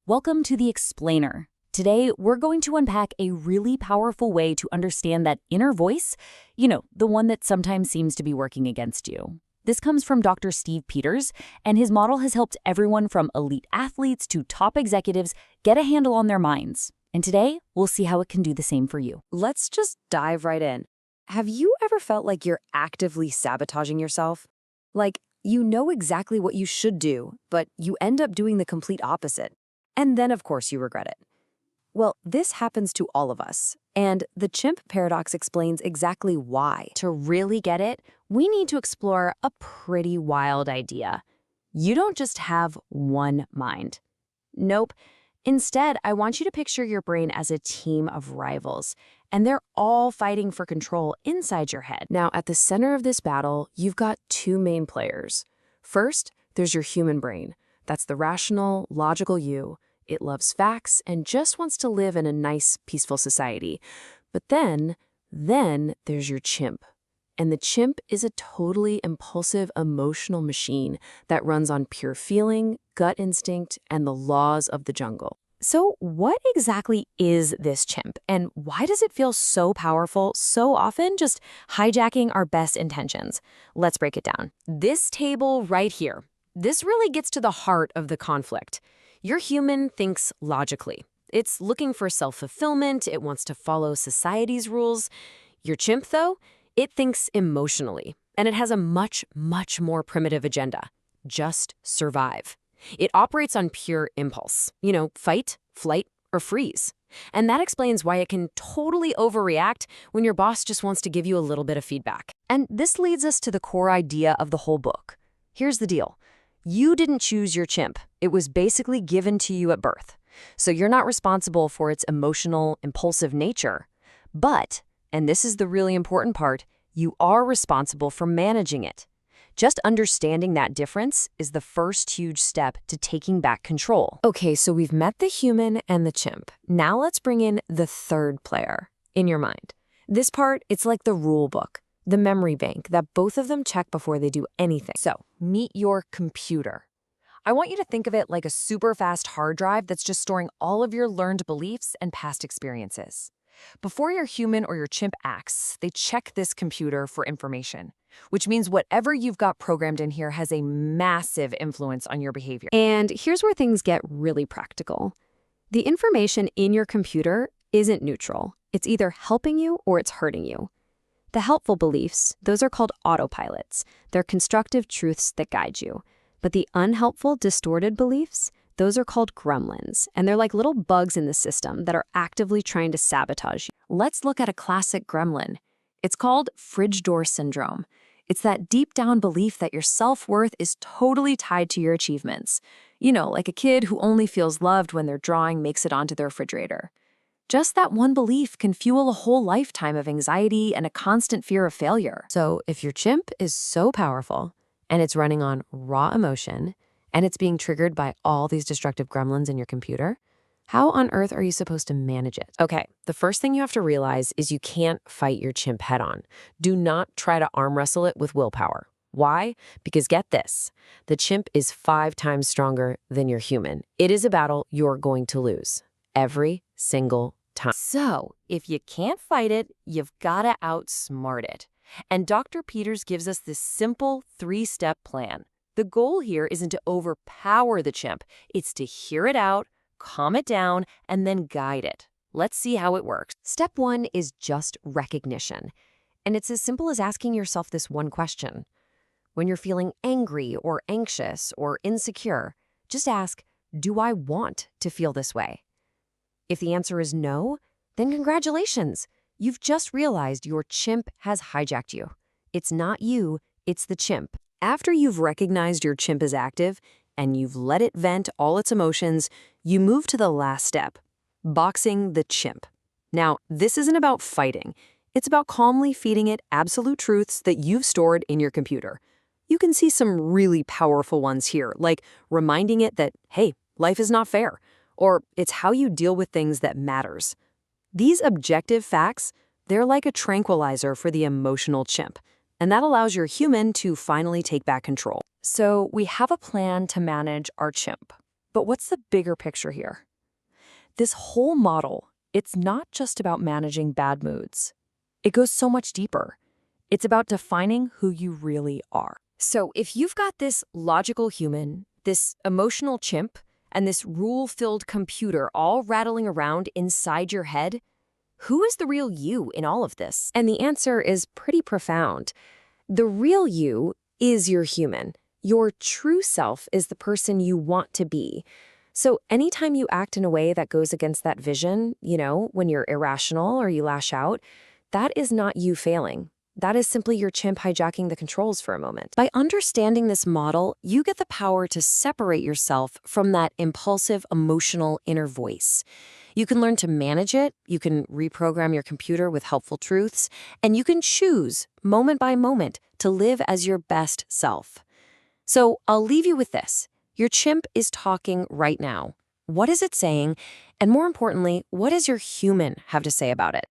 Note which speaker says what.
Speaker 1: Welcome to The Explainer. Today, we're going to unpack a really powerful way to understand that inner voice, the one that sometimes seems to be working against you. This comes from Dr. Steve Peters, and his model has helped everyone from elite athletes to top executives get a handle on their minds. And today, we'll see how it can do the same for you.
Speaker 2: Let's just dive right in. Have you ever felt like you're actively sabotaging yourself? Like, you know exactly what you should do, but you end up doing the complete opposite. And then, of course, you regret it. Well, this happens to all of us, and the Chimp Paradox explains exactly why.
Speaker 1: To really get it, we need to explore a pretty wild idea. You don't just have one mind. Nope. Instead, I want you to picture your brain as a team of rivals, and they're all fighting for control inside your head.
Speaker 2: Now, at the center of this battle, you've got two main players. First, there's your human brain. That's the rational, logical you. It loves facts and just wants to live in a nice, peaceful society. But then there's your chimp. And the chimp is a totally impulsive, emotional machine that runs on pure feeling, gut instinct, and the laws of the jungle.
Speaker 1: So what exactly is this chimp, and why does it feel so powerful so often, just hijacking our best intentions? Let's break it down. This table right here, this really gets to the heart of the conflict. Your human thinks logically. It's looking for self-fulfillment, it wants to follow society's rules. Your chimp, though, it thinks emotionally, and it has a much, much more primitive agenda. Just survive. It operates on pure impulse. Fight, flight, or freeze. And that explains why it can totally overreact when your boss just wants to give you a little bit of feedback. And this leads us to the core idea of the whole book. Here's the deal. You didn't choose your chimp. It was basically given to you at birth. So you're not responsible for its emotional, impulsive nature. But, and this is the really important part, you are responsible for managing it. Just understanding that difference is the first huge step to taking back control.
Speaker 2: Okay, so we've met the human and the chimp. Now let's bring in the third player in your mind. This part, it's like the rule book, the memory bank that both of them check before they do anything.
Speaker 1: So, meet your computer. I want you to think of it like a super fast hard drive that's just storing all of your learned beliefs and past experiences. Before your human or your chimp acts, they check this computer for information, which means whatever you've got programmed in here has a massive influence on your behavior.
Speaker 2: And here's where things get really practical. The information in your computer isn't neutral. It's either helping you or it's hurting you. The helpful beliefs, those are called autopilots. They're constructive truths that guide you. But the unhelpful, distorted beliefs, those are called gremlins, and they're like little bugs in the system that are actively trying to sabotage you. Let's look at a classic gremlin. It's called fridge door syndrome. It's that deep down belief that your self-worth is totally tied to your achievements. Like a kid who only feels loved when their drawing makes it onto their refrigerator. Just that one belief can fuel a whole lifetime of anxiety and a constant fear of failure. So if your chimp is so powerful, and it's running on raw emotion, and it's being triggered by all these destructive gremlins in your computer, how on earth are you supposed to manage it? Okay, the first thing you have to realize is you can't fight your chimp head on. Do not try to arm wrestle it with willpower. Why? Because get this, the chimp is 5 times stronger than your human. It is a battle you're going to lose every single time.
Speaker 1: So, if you can't fight it, you've got to outsmart it. And Dr. Peters gives us this simple 3-step plan. The goal here isn't to overpower the chimp. It's to hear it out, calm it down, and then guide it. Let's see how it works.
Speaker 2: Step 1 is just recognition. And it's as simple as asking yourself this one question. When you're feeling angry or anxious or insecure, just ask, do I want to feel this way? If the answer is no, then congratulations. You've just realized your chimp has hijacked you. It's not you, it's the chimp. After you've recognized your chimp is active and you've let it vent all its emotions, you move to the last step, boxing the chimp. Now, this isn't about fighting. It's about calmly feeding it absolute truths that you've stored in your computer. You can see some really powerful ones here, like reminding it that, hey, life is not fair, or it's how you deal with things that matters. These objective facts, they're like a tranquilizer for the emotional chimp, and that allows your human to finally take back control.
Speaker 1: So we have a plan to manage our chimp. But what's the bigger picture here? This whole model, it's not just about managing bad moods. It goes so much deeper. It's about defining who you really are. So if you've got this logical human, this emotional chimp, and this rule-filled computer all rattling around inside your head, who is the real you in all of this? And the answer is pretty profound. The real you is your human. Your true self is the person you want to be. So anytime you act in a way that goes against that vision, when you're irrational or you lash out, that is not you failing. That is simply your chimp hijacking the controls for a moment. By understanding this model, you get the power to separate yourself from that impulsive, emotional inner voice. You can learn to manage it, you can reprogram your computer with helpful truths, and you can choose, moment by moment, to live as your best self. So I'll leave you with this. Your chimp is talking right now. What is it saying? And more importantly, what does your human have to say about it?